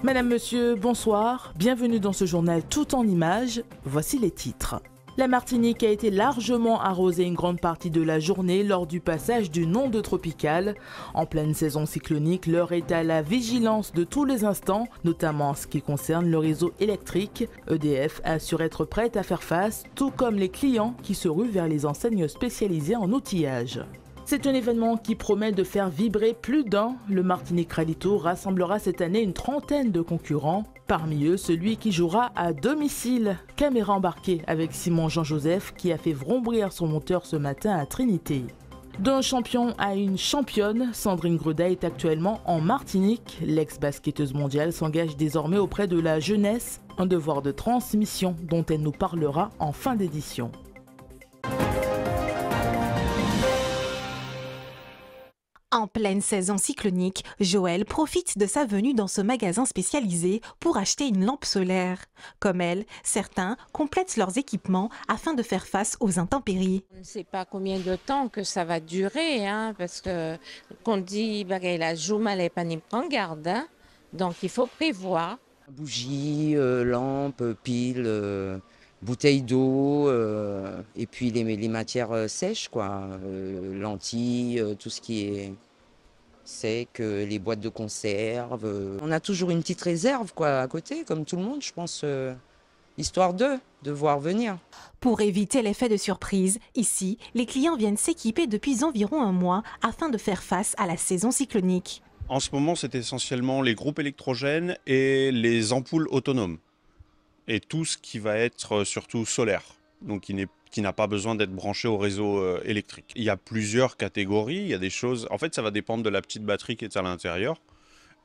Madame, Monsieur, bonsoir. Bienvenue dans ce journal tout en images. Voici les titres. La Martinique a été largement arrosée une grande partie de la journée lors du passage d'une onde tropicale. En pleine saison cyclonique, l'heure est à la vigilance de tous les instants, notamment en ce qui concerne le réseau électrique. EDF assure être prête à faire face, tout comme les clients qui se ruent vers les enseignes spécialisées en outillage. C'est un événement qui promet de faire vibrer plus d'un. Le Martinique Rally Tour rassemblera cette année une trentaine de concurrents. Parmi eux, celui qui jouera à domicile. Caméra embarquée avec Simon Jean-Joseph qui a fait vrombrir son moteur ce matin à Trinité. D'un champion à une championne, Sandrine Greda est actuellement en Martinique. L'ex-basketteuse mondiale s'engage désormais auprès de la jeunesse. Un devoir de transmission dont elle nous parlera en fin d'édition. En pleine saison cyclonique, Joël profite de sa venue dans ce magasin spécialisé pour acheter une lampe solaire. Comme elle, certains complètent leurs équipements afin de faire face aux intempéries. On ne sait pas combien de temps que ça va durer, parce que qu'on dit la journée n'est pas ni en garde, donc il faut prévoir. Bougies, lampes, piles, bouteilles d'eau, et puis les matières sèches, lentilles, tout ce qui est sec, les boîtes de conserve. On a toujours une petite réserve à côté, comme tout le monde, je pense, histoire de voir venir. Pour éviter l'effet de surprise, ici, les clients viennent s'équiper depuis environ un mois afin de faire face à la saison cyclonique. En ce moment, c'est essentiellement les groupes électrogènes et les ampoules autonomes. Et tout ce qui va être surtout solaire, donc qui n'a pas besoin d'être branché au réseau électrique. Il y a plusieurs catégories, il y a des choses... En fait, ça va dépendre de la petite batterie qui est à l'intérieur.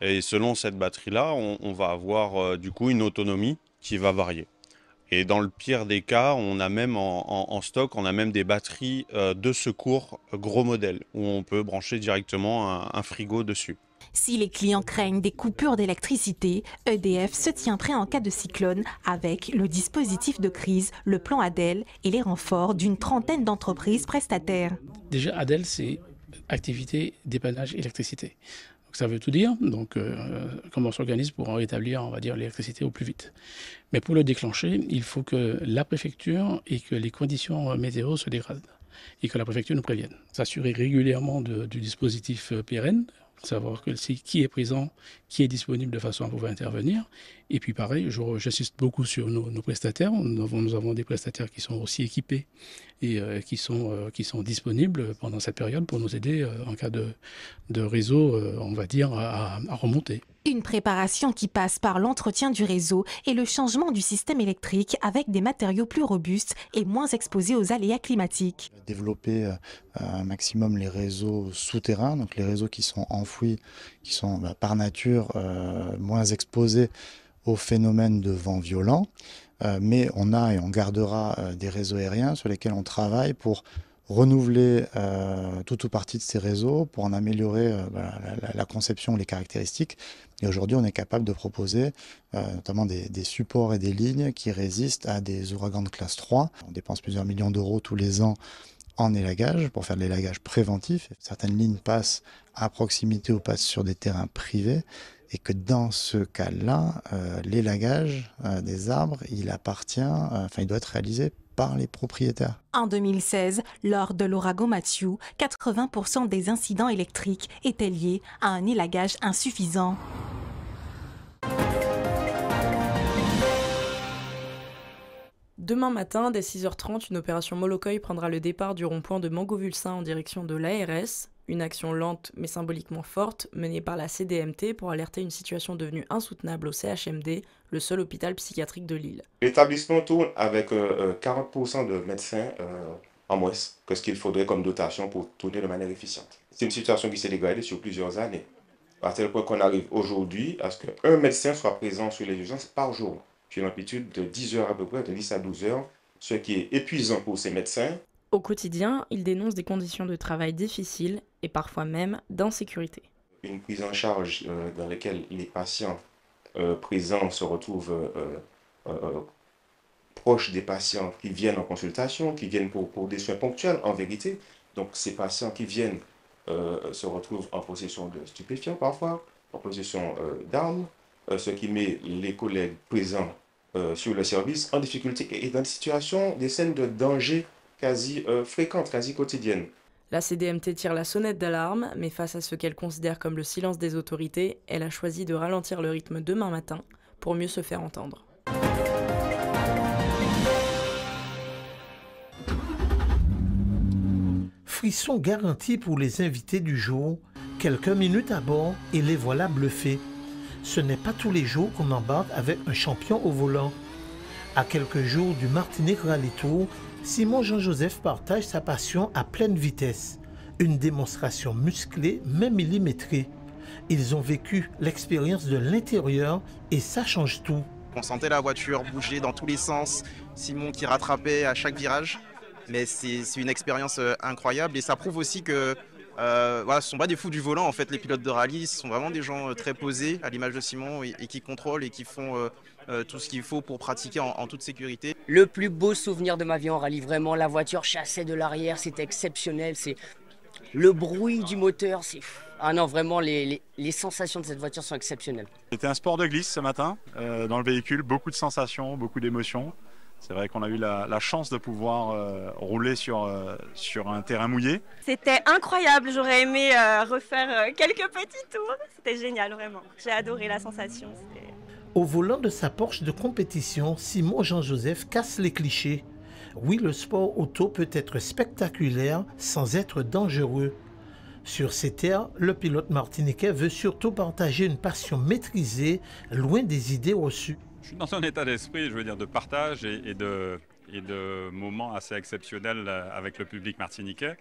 Et selon cette batterie-là, on va avoir du coup une autonomie qui va varier. Et dans le pire des cas, on a même en stock, on a même des batteries de secours gros modèles, où on peut brancher directement un frigo dessus. Si les clients craignent des coupures d'électricité, EDF se tient prêt en cas de cyclone avec le dispositif de crise, le plan Adel et les renforts d'une trentaine d'entreprises prestataires. Déjà, Adel, c'est activité dépannage électricité. Donc, ça veut tout dire. Donc, comment on s'organise pour rétablir, on va dire, l'électricité au plus vite. Mais pour le déclencher, il faut que la préfecture et que les conditions météo se dégradent et que la préfecture nous prévienne. S'assurer régulièrement du dispositif pérenne, savoir qui est présent, qui est disponible de façon à pouvoir intervenir. Et puis pareil, j'insiste beaucoup sur nos prestataires. Nous avons des prestataires qui sont aussi équipés et qui sont disponibles pendant cette période pour nous aider en cas de réseau, on va dire, à remonter. Une préparation qui passe par l'entretien du réseau et le changement du système électrique avec des matériaux plus robustes et moins exposés aux aléas climatiques. Développer un maximum les réseaux souterrains, donc les réseaux qui sont enfouis, qui sont par nature moins exposés aux phénomènes de vent violent. Mais on a et on gardera des réseaux aériens sur lesquels on travaille pour renouveler tout ou partie de ces réseaux, pour en améliorer la conception, les caractéristiques. Et aujourd'hui, on est capable de proposer notamment des supports et des lignes qui résistent à des ouragans de classe 3. On dépense plusieurs millions d'euros tous les ans en élagage, pour faire de l'élagage préventif. Certaines lignes passent à proximité ou passent sur des terrains privés. Et que dans ce cas-là, l'élagage des arbres, il doit être réalisé par les propriétaires. En 2016, lors de l'ouragan Matthew, 80% des incidents électriques étaient liés à un élagage insuffisant. Demain matin, dès 6h30, une opération Molokoï prendra le départ du rond-point de Mangovulsin en direction de l'ARS. Une action lente mais symboliquement forte menée par la CDMT pour alerter une situation devenue insoutenable au CHMD, le seul hôpital psychiatrique de Lille. L'établissement tourne avec 40% de médecins en moins que ce qu'il faudrait comme dotation pour tourner de manière efficiente. C'est une situation qui s'est dégradée sur plusieurs années, à tel point qu'on arrive aujourd'hui à ce qu'un médecin soit présent sur les urgences par jour, sur une amplitude de 10 heures à peu près, de 10 à 12 heures, ce qui est épuisant pour ces médecins. Au quotidien, il dénonce des conditions de travail difficiles et parfois même d'insécurité. Une prise en charge dans laquelle les patients présents se retrouvent proches des patients qui viennent en consultation, qui viennent pour des soins ponctuels en vérité. Donc ces patients qui viennent se retrouvent en possession de stupéfiants parfois, en possession d'armes, ce qui met les collègues présents sur le service en difficulté et dans des situations, des scènes de danger quasi fréquentes, quasi quotidiennes. La CDMT tire la sonnette d'alarme, mais face à ce qu'elle considère comme le silence des autorités, elle a choisi de ralentir le rythme demain matin pour mieux se faire entendre. Frisson garanti pour les invités du jour, quelques minutes à bord et les voilà bluffés. Ce n'est pas tous les jours qu'on embarque avec un champion au volant. À quelques jours du Martinique Rallye Tour, Simon Jean-Joseph partage sa passion à pleine vitesse. Une démonstration musclée mais millimétrée. Ils ont vécu l'expérience de l'intérieur et ça change tout. On sentait la voiture bouger dans tous les sens, Simon qui rattrapait à chaque virage. Mais c'est une expérience incroyable et ça prouve aussi que voilà, ce ne sont pas des fous du volant en fait, les pilotes de rallye, ce sont vraiment des gens très posés à l'image de Simon et qui contrôlent et qui font tout ce qu'il faut pour pratiquer en toute sécurité. Le plus beau souvenir de ma vie en rallye, vraiment, la voiture chassait de l'arrière, c'était exceptionnel, c'est le bruit du moteur, c'est... Ah non, vraiment, les sensations de cette voiture sont exceptionnelles. C'était un sport de glisse ce matin, dans le véhicule, beaucoup de sensations, beaucoup d'émotions. C'est vrai qu'on a eu la chance de pouvoir rouler sur un terrain mouillé. C'était incroyable, j'aurais aimé refaire quelques petits tours. C'était génial, vraiment. J'ai adoré la sensation. Au volant de sa Porsche de compétition, Simon Jean-Joseph casse les clichés. Oui, le sport auto peut être spectaculaire sans être dangereux. Sur ces terres, le pilote martiniquais veut surtout partager une passion maîtrisée, loin des idées reçues. Je suis dans un état d'esprit, je veux dire, de partage et de moments assez exceptionnels avec le public martiniquais.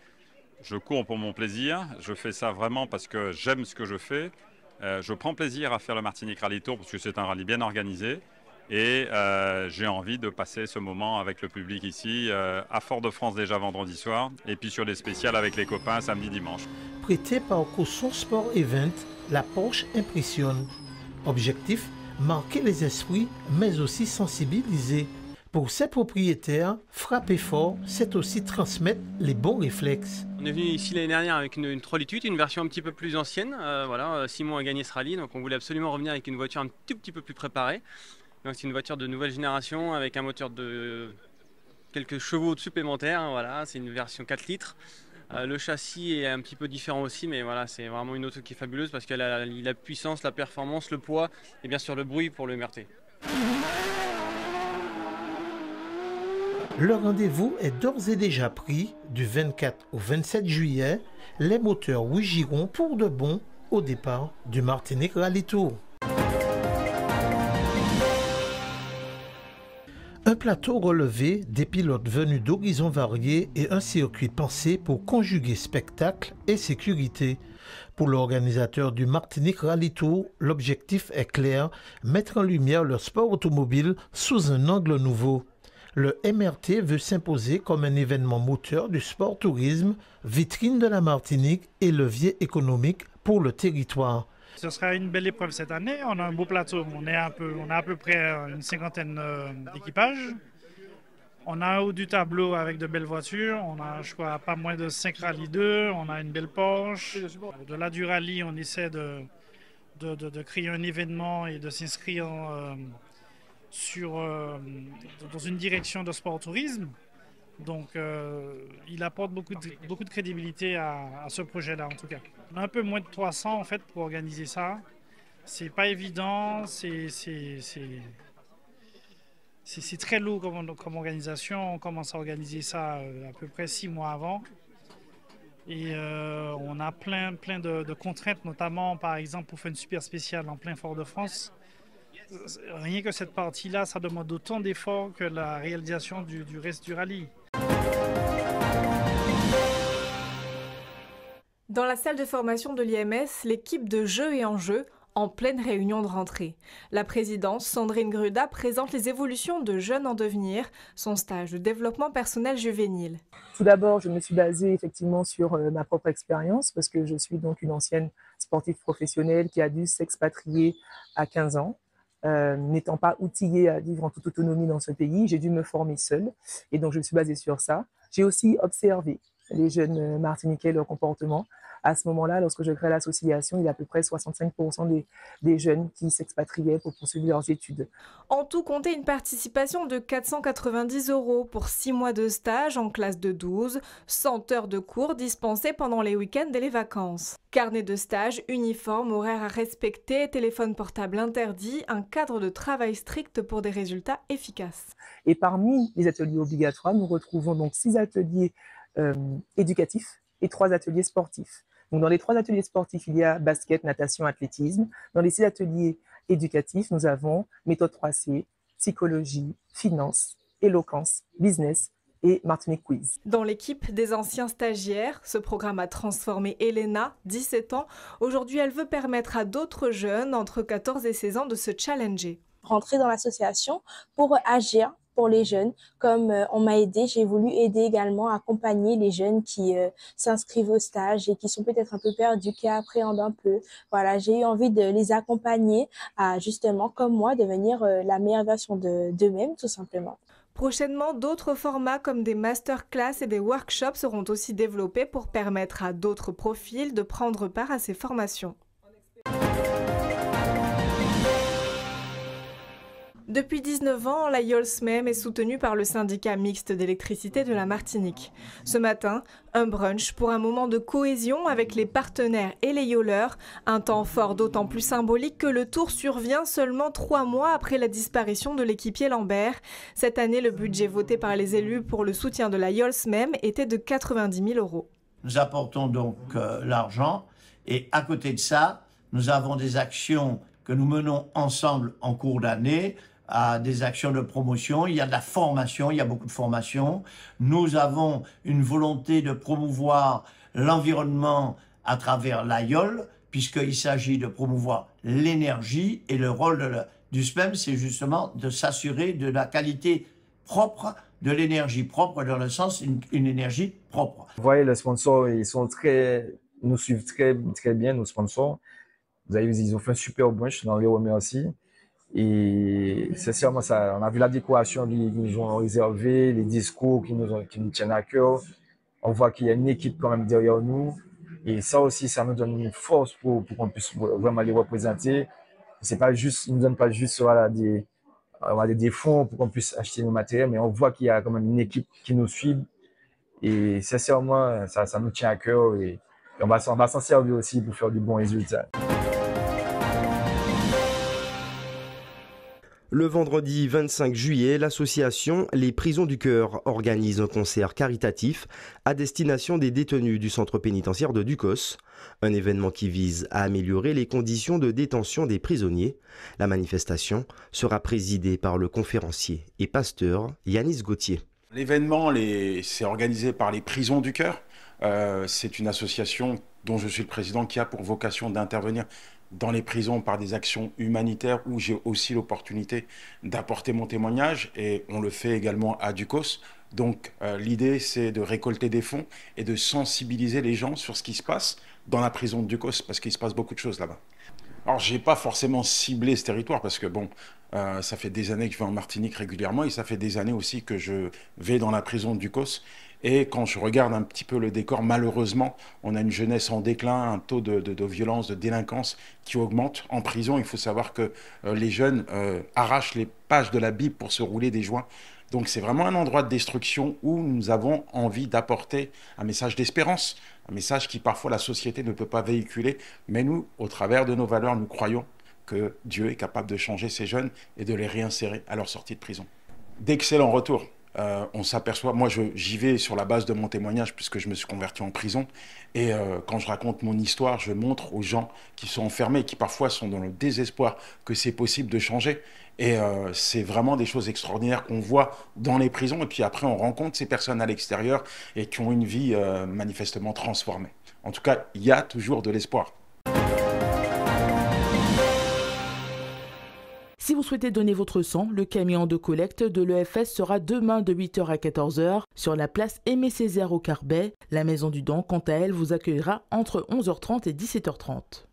Je cours pour mon plaisir, je fais ça vraiment parce que j'aime ce que je fais. Je prends plaisir à faire le Martinique Rallye Tour parce que c'est un rallye bien organisé. Et j'ai envie de passer ce moment avec le public ici, à Fort-de-France déjà vendredi soir, et puis sur des spéciales avec les copains samedi, dimanche. Prêtée par Cosson Sport Event, la Porsche impressionne. Objectif, marquer les esprits, mais aussi sensibiliser. Pour ses propriétaires, frapper fort, c'est aussi transmettre les bons réflexes. On est venu ici l'année dernière avec une 3 litres, une version un petit peu plus ancienne. Voilà, Simon a gagné ce rallye, donc on voulait absolument revenir avec une voiture un tout petit peu plus préparée. Donc c'est une voiture de nouvelle génération avec un moteur de quelques chevaux supplémentaires. Voilà, c'est une version 4 litres. Le châssis est un petit peu différent aussi, mais voilà, c'est vraiment une auto qui est fabuleuse parce qu'elle a la puissance, la performance, le poids et bien sûr le bruit pour le MRT. Le rendez-vous est d'ores et déjà pris du 24 au 27 juillet. Les moteurs rougiront pour de bon au départ du Martinique Rallye Tour. Un plateau relevé, des pilotes venus d'horizons variés et un circuit pensé pour conjuguer spectacle et sécurité. Pour l'organisateur du Martinique Rallye Tour, l'objectif est clair, mettre en lumière le sport automobile sous un angle nouveau. Le MRT veut s'imposer comme un événement moteur du sport tourisme, vitrine de la Martinique et levier économique pour le territoire. Ce sera une belle épreuve cette année. On a un beau plateau. On a à peu près une cinquantaine d'équipages. On a un haut du tableau avec de belles voitures. On a, je crois, pas moins de 5 rallyes 2. On a une belle Porsche. Au-delà du rallye, on essaie de créer un événement et de s'inscrire dans une direction de sport-tourisme. Donc, il apporte beaucoup de crédibilité à ce projet-là, en tout cas. On a un peu moins de 300, en fait, pour organiser ça. C'est pas évident, c'est très lourd comme organisation. On commence à organiser ça à peu près 6 mois avant. Et on a plein de contraintes, notamment, par exemple, pour faire une super spéciale en plein Fort-de-France. Rien que cette partie-là, ça demande autant d'efforts que la réalisation du reste du rallye. Dans la salle de formation de l'IMS, l'équipe de Jeux et Enjeux en pleine réunion de rentrée. La présidente Sandrine Gruda présente les évolutions de Jeunes en devenir, son stage de développement personnel juvénile. Tout d'abord, je me suis basée effectivement sur ma propre expérience parce que je suis donc une ancienne sportive professionnelle qui a dû s'expatrier à 15 ans. N'étant pas outillée à vivre en toute autonomie dans ce pays, j'ai dû me former seule et donc je me suis basée sur ça. J'ai aussi observé les jeunes martiniquais, leur comportement, À ce moment-là, lorsque je crée l'association, il y a à peu près 65% des jeunes qui s'expatriaient pour poursuivre leurs études. En tout, comptez une participation de 490 € pour 6 mois de stage en classe de 12, 100 heures de cours dispensés pendant les week-ends et les vacances. Carnet de stage, uniforme, horaire à respecter, téléphone portable interdit, un cadre de travail strict pour des résultats efficaces. Et parmi les ateliers obligatoires, nous retrouvons donc 6 ateliers éducatifs et 3 ateliers sportifs. Donc dans les 3 ateliers sportifs, il y a basket, natation, athlétisme. Dans les 6 ateliers éducatifs, nous avons méthode 3C, psychologie, finance, éloquence, business et Martinique Quiz. Dans l'équipe des anciens stagiaires, ce programme a transformé Elena, 17 ans. Aujourd'hui, elle veut permettre à d'autres jeunes entre 14 et 16 ans de se challenger. Rentrer dans l'association pour agir pour les jeunes. Comme on m'a aidé, j'ai voulu aider également, accompagner les jeunes qui s'inscrivent au stage et qui sont peut-être un peu perdus, qui appréhendent un peu. Voilà, j'ai eu envie de les accompagner à justement, comme moi, devenir la meilleure version d'eux-mêmes, tout simplement. Prochainement, d'autres formats comme des masterclass et des workshops seront aussi développés pour permettre à d'autres profils de prendre part à ces formations. Depuis 19 ans, la YOLSMEM est soutenue par le syndicat mixte d'électricité de la Martinique. Ce matin, un brunch pour un moment de cohésion avec les partenaires et les yoleurs, un temps fort d'autant plus symbolique que le tour survient seulement 3 mois après la disparition de l'équipier Lambert. Cette année, le budget voté par les élus pour le soutien de la YOLSMEM était de 90 000 €. Nous apportons donc l'argent et à côté de ça, nous avons des actions que nous menons ensemble en cours d'année, à des actions de promotion, il y a de la formation, il y a beaucoup de formation. Nous avons une volonté de promouvoir l'environnement à travers l'AYOL, puisqu'il s'agit de promouvoir l'énergie et le rôle du SMEM, c'est justement de s'assurer de la qualité propre, de l'énergie propre, dans le sens une énergie propre. Vous voyez, les sponsors, nous suivent très bien, nos sponsors. Vous avez vu, ils ont fait un super brunch, on les remercie. Et sincèrement, on a vu la décoration qu'ils nous ont réservée, les discours qui nous tiennent à cœur. On voit qu'il y a une équipe quand même derrière nous. Et ça aussi, ça nous donne une force pour qu'on puisse vraiment les représenter. C'est pas juste, ils nous donnent pas juste des fonds pour qu'on puisse acheter nos matériels, mais on voit qu'il y a quand même une équipe qui nous suit. Et sincèrement, ça nous tient à cœur et on va s'en servir aussi pour faire du bon résultat. Le vendredi 25 juillet, l'association Les Prisons du Cœur organise un concert caritatif à destination des détenus du centre pénitentiaire de Ducos, un événement qui vise à améliorer les conditions de détention des prisonniers. La manifestation sera présidée par le conférencier et pasteur Yanis Gauthier. L'événement c'est organisé par les Prisons du Cœur. C'est une association dont je suis le président qui a pour vocation d'intervenir dans les prisons par des actions humanitaires où j'ai aussi l'opportunité d'apporter mon témoignage et on le fait également à Ducos. Donc l'idée c'est de récolter des fonds et de sensibiliser les gens sur ce qui se passe dans la prison de Ducos parce qu'il se passe beaucoup de choses là-bas. Alors j'ai pas forcément ciblé ce territoire parce que bon, ça fait des années que je vais en Martinique régulièrement et ça fait des années aussi que je vais dans la prison de Ducos. Et quand je regarde un petit peu le décor, malheureusement, on a une jeunesse en déclin, un taux de violence, de délinquance qui augmente. En prison, il faut savoir que les jeunes arrachent les pages de la Bible pour se rouler des joints. Donc c'est vraiment un endroit de destruction où nous avons envie d'apporter un message d'espérance, un message qui parfois la société ne peut pas véhiculer. Mais nous, au travers de nos valeurs, nous croyons que Dieu est capable de changer ces jeunes et de les réinsérer à leur sortie de prison. D'excellents retours. On s'aperçoit, moi j'y vais sur la base de mon témoignage puisque je me suis converti en prison et quand je raconte mon histoire, je montre aux gens qui sont enfermés, qui parfois sont dans le désespoir que c'est possible de changer et c'est vraiment des choses extraordinaires qu'on voit dans les prisons et puis après on rencontre ces personnes à l'extérieur et qui ont une vie manifestement transformée. En tout cas, il y a toujours de l'espoir. Si vous souhaitez donner votre sang, le camion de collecte de l'EFS sera demain de 8h à 14h sur la place Aimé Césaire au Carbet. La Maison du Don, quant à elle, vous accueillera entre 11h30 et 17h30.